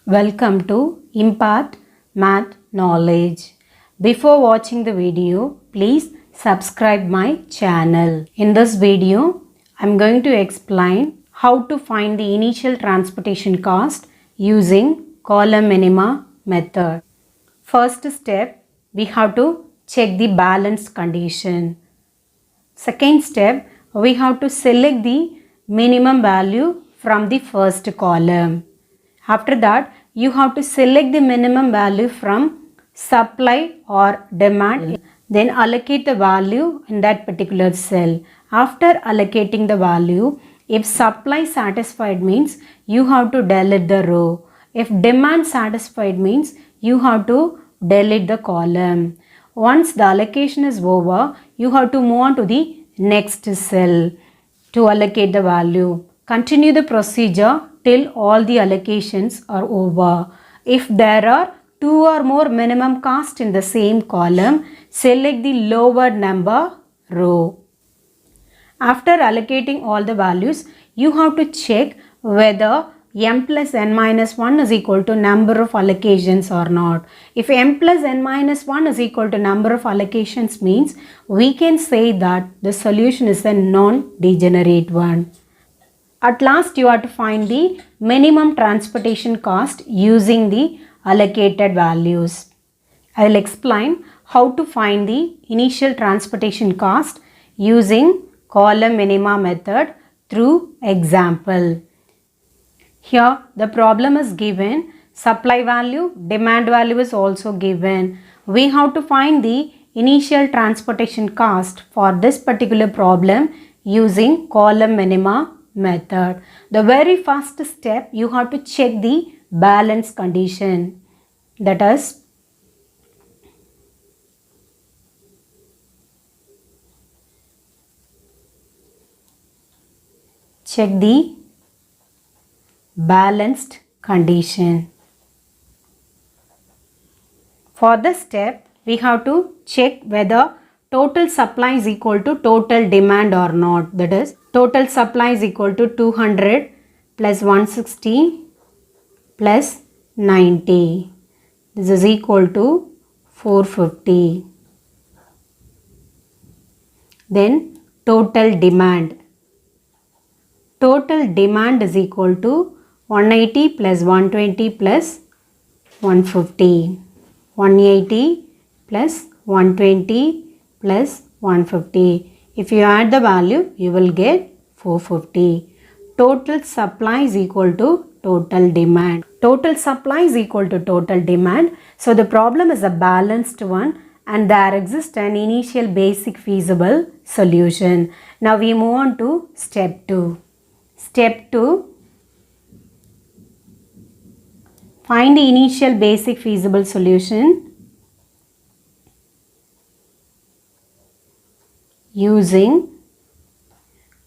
Welcome to Impart Math Knowledge. Before watching the video, please subscribe my channel. In this video, I'm going to explain how to find the initial transportation cost using column minima method. First step, we have to check the balance condition. Second step, we have to select the minimum value from the first column. After that, you have to select the minimum value from supply or demand. Then allocate the value in that particular cell. After allocating the value, if supply satisfied means you have to delete the row. If demand satisfied means you have to delete the column. Once the allocation is over, you have to move on to the next cell to allocate the value. Continue the procedure till all the allocations are over. If there are two or more minimum cost in the same column, select the lower number row. After allocating all the values, you have to check whether m plus n minus 1 is equal to number of allocations or not. If m plus n minus 1 is equal to number of allocations means we can say that the solution is a non-degenerate one. At last, you have to find the minimum transportation cost using the allocated values. I will explain how to find the initial transportation cost using column minima method through example. Here the problem is given, supply value, demand value is also given. We have to find the initial transportation cost for this particular problem using column minima method. The very first step, you have to check the balance condition. That is, check the balanced condition. For this step, we have to check whether total supply is equal to total demand or not. That is, total supply is equal to 200 plus 160 plus 90. This is equal to 450. Then total demand. Total demand is equal to 180 plus 120 plus 150. 180 plus 120 plus 150. If you add the value, you will get 450. Total supply is equal to total demand. Total supply is equal to total demand. So the problem is a balanced one and there exists an initial basic feasible solution. Now we move on to step 2. Step 2. Find the initial basic feasible solution using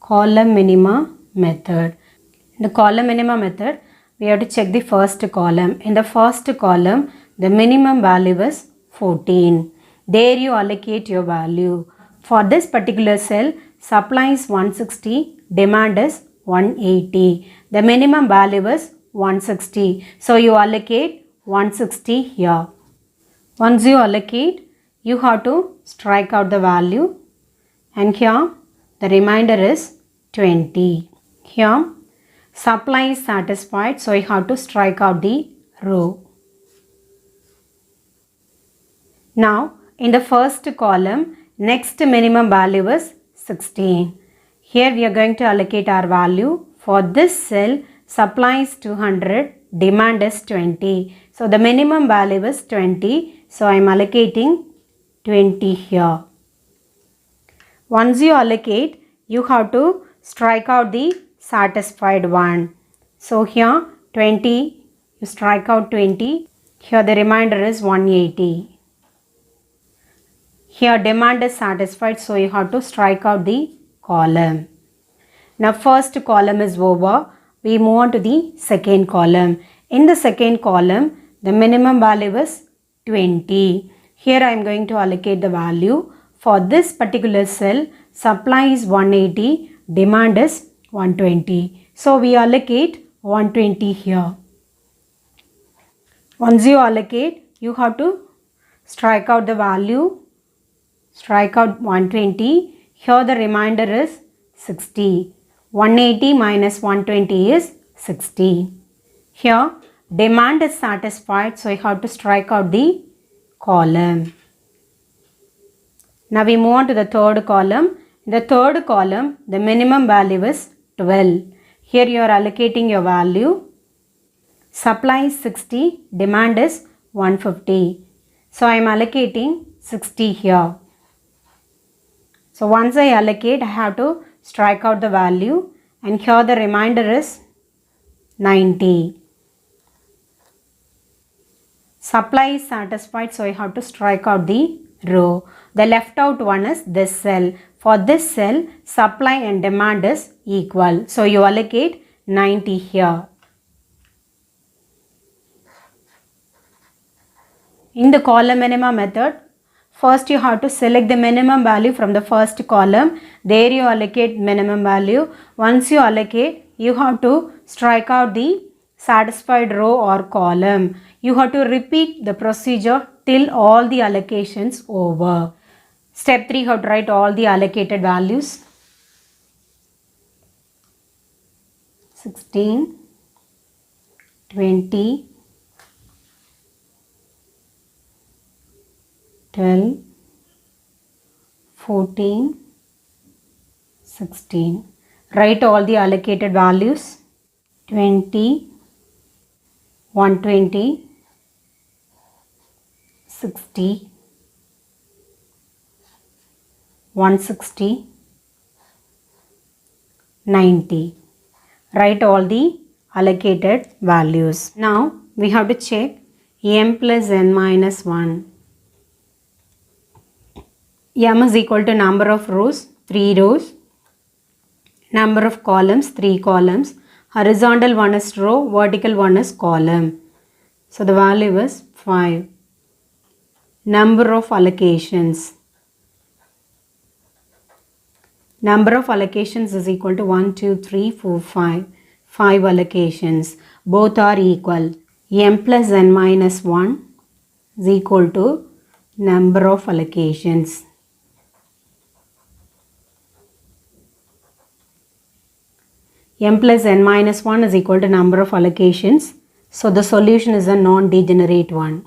column minima method. In the column minima method, we have to check the first column. In the first column, the minimum value is 14. There you allocate your value. For this particular cell, supply is 160, demand is 180. The minimum value is 160. So you allocate 160 here. Once you allocate, you have to strike out the value. And here the remainder is 20. Here supply is satisfied, so you have to strike out the row. Now in the first column, next minimum value is 16. Here we are going to allocate our value. For this cell, supply is 200, demand is 20. So the minimum value is 20. So I am allocating 20 here. Once you allocate, you have to strike out the satisfied one. So here 20, you strike out 20. Here the remainder is 180. Here demand is satisfied, so you have to strike out the column. Now first column is over. We move on to the second column. In the second column, the minimum value is 20. Here I am going to allocate the value. For this particular cell, supply is 180, demand is 120. So we allocate 120 here. Once you allocate, you have to strike out the value, strike out 120. Here the remainder is 60. 180 minus 120 is 60. Here demand is satisfied, so you have to strike out the column. Now we move on to the third column. In the third column, the minimum value is 12. Here you are allocating your value. Supply is 60, demand is 150. So I am allocating 60 here. So once I allocate, I have to strike out the value, and here the remainder is 90. Supply is satisfied, so I have to strike out the row. The left out one is this cell. For this cell, supply and demand is equal. So you allocate 90 here. In the column minima method, first you have to select the minimum value from the first column. There you allocate minimum value. Once you allocate, you have to strike out the satisfied row or column. You have to repeat the procedure till all the allocations over. Step 3, you have to write all the allocated values. 16, 20, 12, 14, 16. Write all the allocated values. 20, 120, 60, 160, 90. Write all the allocated values. Now we have to check m plus n minus 1. M is equal to number of rows, 3 rows. Number of columns, 3 columns. Horizontal one is row, vertical one is column. So the value is 5. Number of allocations. Number of allocations is equal to 1, 2, 3, 4, 5. 5 allocations. Both are equal. M plus n minus 1 is equal to number of allocations. M plus n minus 1 is equal to number of allocations. So the solution is a non-degenerate one.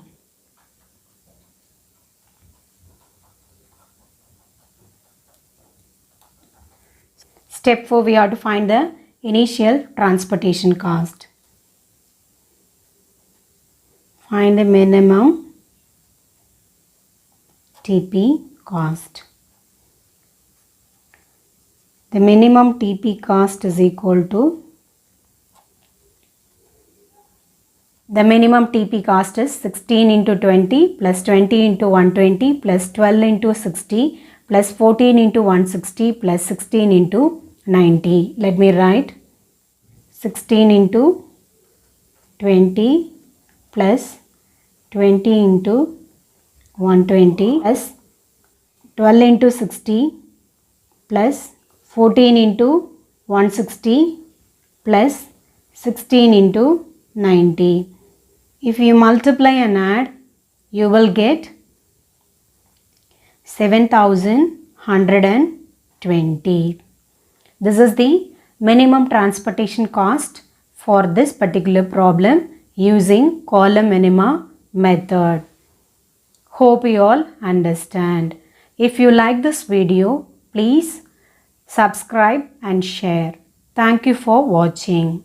Step 4, we have to find the initial transportation cost. Find the minimum TP cost. The minimum TP cost is equal to, the minimum TP cost is 16 into 20 plus 20 into 120 plus 12 into 60 plus 14 into 160 plus 16 into 90. Let me write 16 into 20 plus 20 into 120 plus 12 into 60 plus 14 into 160 plus 16 into 90. If you multiply and add, you will get 7,120. This is the minimum transportation cost for this particular problem using column minima method. Hope you all understand. If you like this video, please subscribe and share. Thank you for watching.